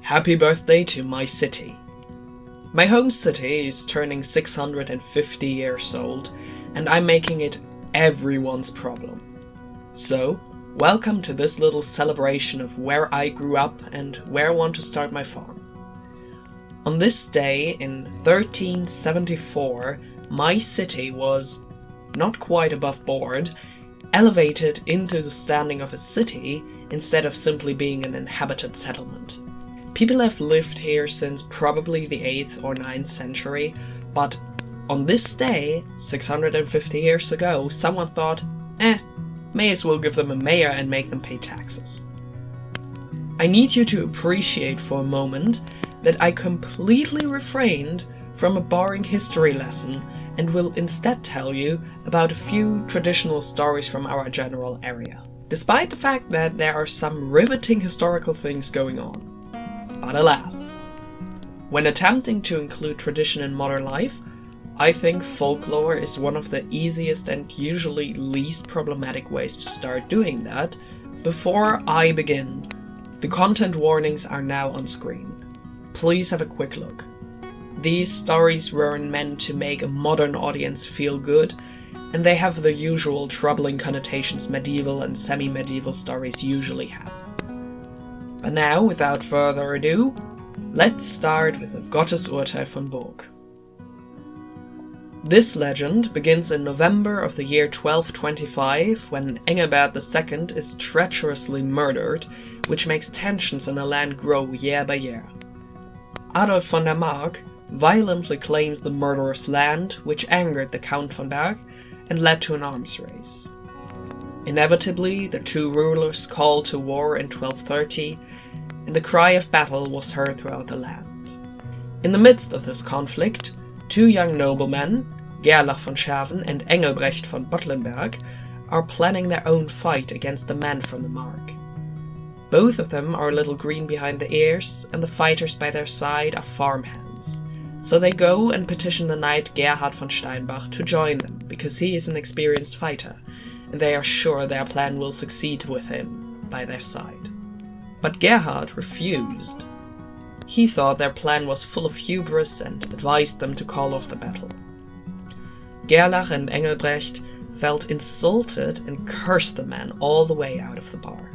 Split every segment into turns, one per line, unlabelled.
Happy birthday to my city. My home city is turning 650 years old, and I'm making it everyone's problem. So, welcome to this little celebration of where I grew up and where I want to start my farm. On this day in 1374, my city was, not quite above board, elevated into the standing of a city instead of simply being an inhabited settlement. People have lived here since probably the 8th or 9th century, but on this day, 650 years ago, someone thought, may as well give them a mayor and make them pay taxes. I need you to appreciate for a moment that I completely refrained from a boring history lesson and will instead tell you about a few traditional stories from our general area, despite the fact that there are some riveting historical things going on. But alas, when attempting to include tradition in modern life, I think folklore is one of the easiest and usually least problematic ways to start doing that. Before I begin, the content warnings are now on screen. Please have a quick look. These stories weren't meant to make a modern audience feel good, and they have the usual troubling connotations medieval and semi-medieval stories usually have. But now, without further ado, let's start with the Gottesurteil von Burg. This legend begins in November of the year 1225, when Engelbert II is treacherously murdered, which makes tensions in the land grow year by year. Adolf von der Mark violently claims the murderer's land, which angered the Count von Berg and led to an arms race. Inevitably, the two rulers called to war in 1230, and the cry of battle was heard throughout the land. In the midst of this conflict, two young noblemen, Gerlach von Scherven and Engelbrecht von Bottlenberg, are planning their own fight against the men from the Mark. Both of them are a little green behind the ears, and the fighters by their side are farmhands. So they go and petition the knight Gerhard von Steinbach to join them, because he is an experienced fighter, and they are sure their plan will succeed with him by their side. But Gerhard refused. He thought their plan was full of hubris and advised them to call off the battle. Gerlach and Engelbrecht felt insulted and cursed the men all the way out of the bar.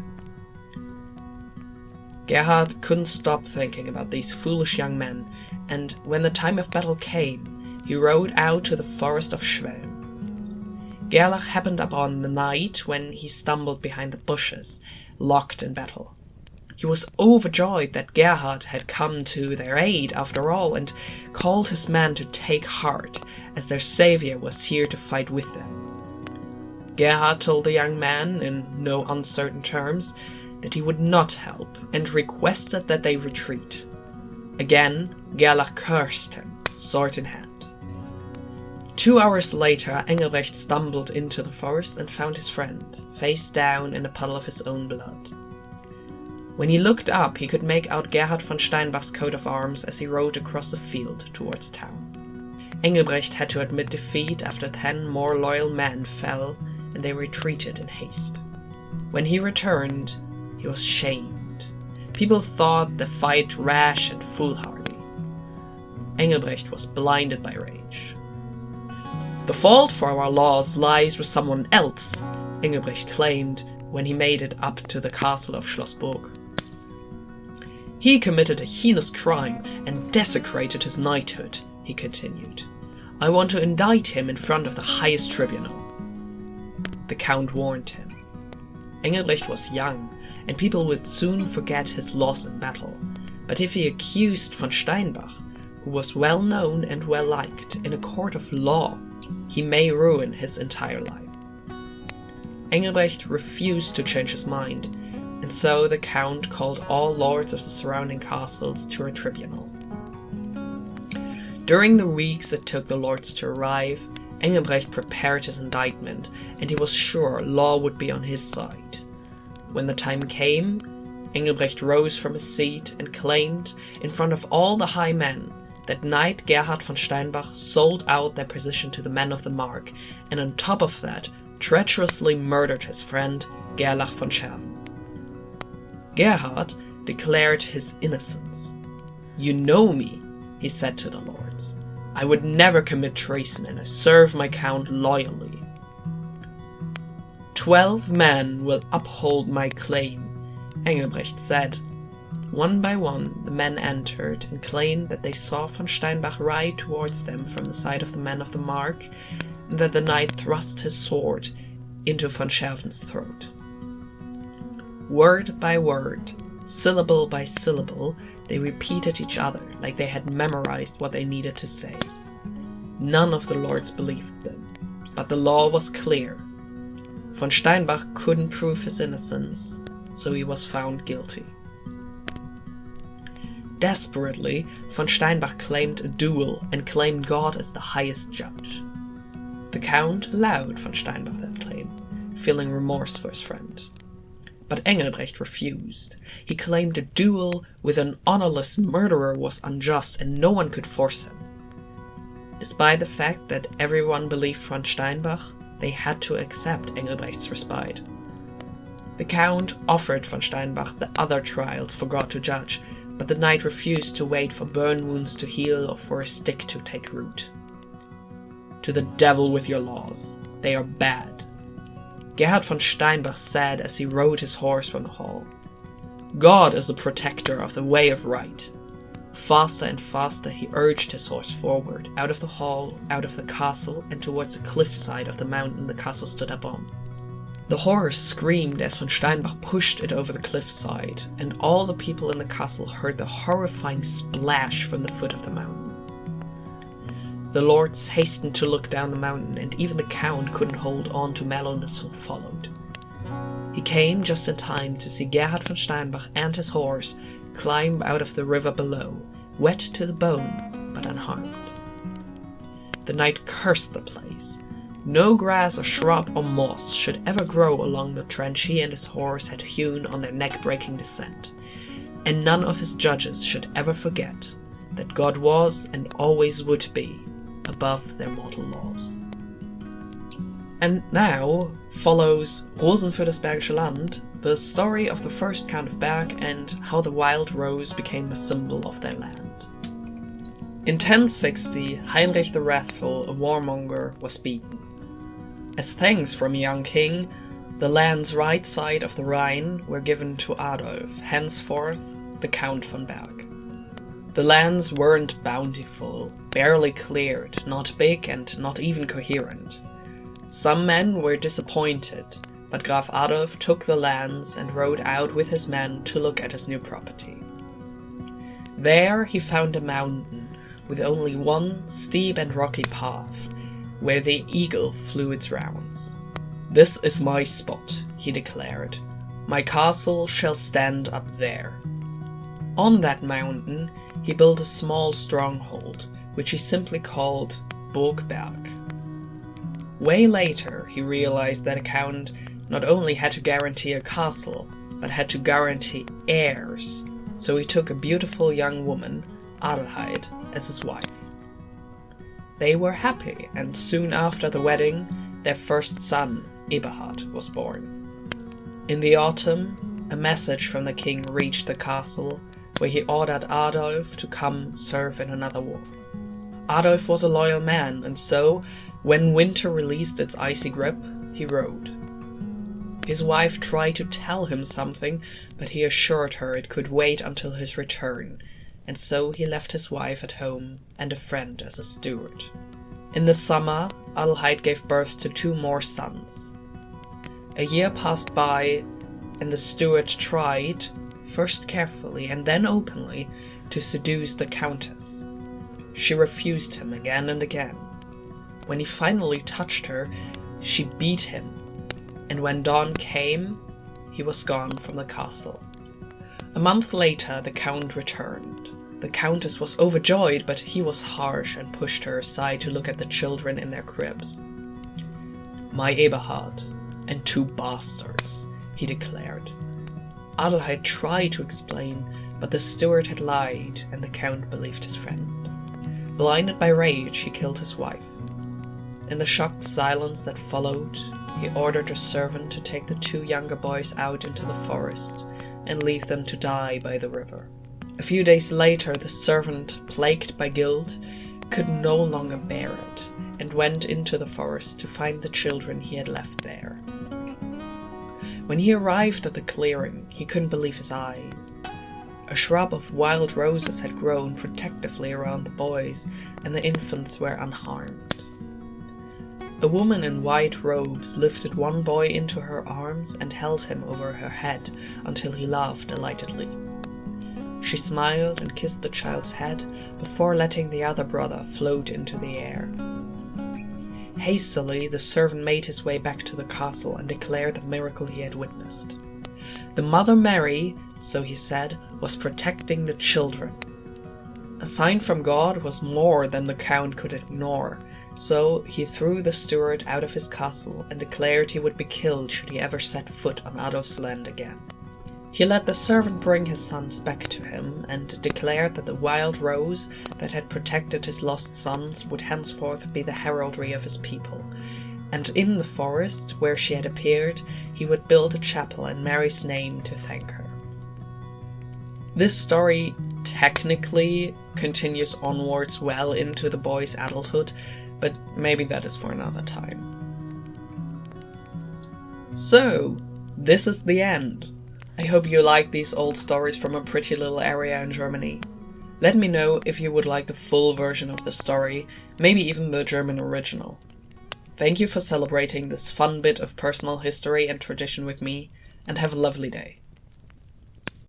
Gerhard couldn't stop thinking about these foolish young men, and when the time of battle came, he rode out to the forest of Schwelm. Gerlach happened upon the knight when he stumbled behind the bushes, locked in battle. He was overjoyed that Gerhard had come to their aid after all, and called his men to take heart, as their savior was here to fight with them. Gerhard told the young man, in no uncertain terms, that he would not help, and requested that they retreat. Again, Gerlach cursed him, sword in hand. 2 hours later, Engelbrecht stumbled into the forest and found his friend, face down in a puddle of his own blood. When he looked up, he could make out Gerhard von Steinbach's coat of arms as he rode across the field towards town. Engelbrecht had to admit defeat after 10 more loyal men fell, and they retreated in haste. When he returned, he was shamed. People thought the fight rash and foolhardy. Engelbrecht was blinded by rage. The fault for our laws lies with someone else, Engelbrecht claimed when he made it up to the castle of Schlossburg. He committed a heinous crime and desecrated his knighthood, he continued. I want to indict him in front of the highest tribunal. The Count warned him. Engelbrecht was young, and people would soon forget his loss in battle, but if he accused von Steinbach, who was well known and well liked in a court of law, he may ruin his entire life. Engelbrecht refused to change his mind, and so the Count called all lords of the surrounding castles to a tribunal. During the weeks it took the lords to arrive, Engelbrecht prepared his indictment, and he was sure law would be on his side. When the time came, Engelbrecht rose from his seat and claimed, in front of all the high men, that Knight Gerhard von Steinbach sold out their position to the men of the Mark, and on top of that, treacherously murdered his friend Gerlach von Scherven. Gerhard declared his innocence. "You know me," he said to the lords. "I would never commit treason, and I serve my count loyally. 12 men will uphold my claim," Engelbrecht said. One by one, the men entered and claimed that they saw von Steinbach ride towards them from the side of the men of the mark, and that the knight thrust his sword into von Scherven's throat. Word by word, syllable by syllable, they repeated each other like they had memorized what they needed to say. None of the lords believed them, but the law was clear. Von Steinbach couldn't prove his innocence, so he was found guilty. Desperately, von Steinbach claimed a duel and claimed God as the highest judge. The count allowed von Steinbach that claim, feeling remorse for his friend. But Engelbrecht refused. He claimed a duel with an honorless murderer was unjust and no one could force him. Despite the fact that everyone believed von Steinbach, they had to accept Engelbrecht's respite. The count offered von Steinbach the other trials for God to judge, but the knight refused to wait for burn wounds to heal or for a stick to take root. "To the devil with your laws. They are bad," Gerhard von Steinbach said as he rode his horse from the hall. "God is a protector of the way of right." Faster and faster he urged his horse forward, out of the hall, out of the castle, and towards the cliffside of the mountain the castle stood upon. The horse screamed as von Steinbach pushed it over the cliffside, and all the people in the castle heard the horrifying splash from the foot of the mountain. The lords hastened to look down the mountain, and even the count couldn't hold on to mellowness and followed. He came just in time to see Gerhard von Steinbach and his horse climb out of the river below, wet to the bone, but unharmed. The knight cursed the place. No grass or shrub or moss should ever grow along the trench he and his horse had hewn on their neck-breaking descent, and none of his judges should ever forget that God was and always would be above their mortal laws. And now follows Rosen für das Bergische Land, the story of the first Count of Berg and how the wild rose became the symbol of their land. In 1060, Heinrich the Wrathful, a warmonger, was beaten. As thanks from a young king, the lands right side of the Rhine were given to Adolf, henceforth the Count von Berg. The lands weren't bountiful, barely cleared, not big and not even coherent. Some men were disappointed, but Graf Adolf took the lands and rode out with his men to look at his new property. There he found a mountain with only one steep and rocky path, where the eagle flew its rounds. "This is my spot," he declared. "My castle shall stand up there." On that mountain he built a small stronghold, which he simply called Burgberg. Way later he realized that a count not only had to guarantee a castle, but had to guarantee heirs, so he took a beautiful young woman, Adelheid, as his wife. They were happy, and soon after the wedding, their first son, Eberhard, was born. In the autumn, a message from the king reached the castle, where he ordered Adolf to come serve in another war. Adolf was a loyal man, and so, when winter released its icy grip, he rode. His wife tried to tell him something, but he assured her it could wait until his return, and so he left his wife at home and a friend as a steward. In the summer, Adelheid gave birth to 2 more sons. A year passed by, and the steward tried, first carefully and then openly, to seduce the countess. She refused him again and again. When he finally touched her, she beat him, and when dawn came, he was gone from the castle. A month later, the count returned. The countess was overjoyed, but he was harsh and pushed her aside to look at the children in their cribs. "My Eberhard, and 2 bastards," he declared. Adelheid tried to explain, but the steward had lied, and the count believed his friend. Blinded by rage, he killed his wife. In the shocked silence that followed, he ordered a servant to take the 2 younger boys out into the forest, and leave them to die by the river. A few days later, the servant, plagued by guilt, could no longer bear it, and went into the forest to find the children he had left there. When he arrived at the clearing, he couldn't believe his eyes. A shrub of wild roses had grown protectively around the boys, and the infants were unharmed. A woman in white robes lifted one boy into her arms and held him over her head until he laughed delightedly. She smiled and kissed the child's head before letting the other brother float into the air. Hastily, the servant made his way back to the castle and declared the miracle he had witnessed. The Mother Mary, so he said, was protecting the children. A sign from God was more than the Count could ignore, so he threw the steward out of his castle and declared he would be killed should he ever set foot on Adolf's land again. He let the servant bring his sons back to him, and declared that the wild rose that had protected his lost sons would henceforth be the heraldry of his people, and in the forest where she had appeared he would build a chapel in Mary's name to thank her. This story technically continues onwards well into the boy's adulthood, but maybe that is for another time. So, this is the end. I hope you like these old stories from a pretty little area in Germany. Let me know if you would like the full version of the story, maybe even the German original. Thank you for celebrating this fun bit of personal history and tradition with me, and have a lovely day.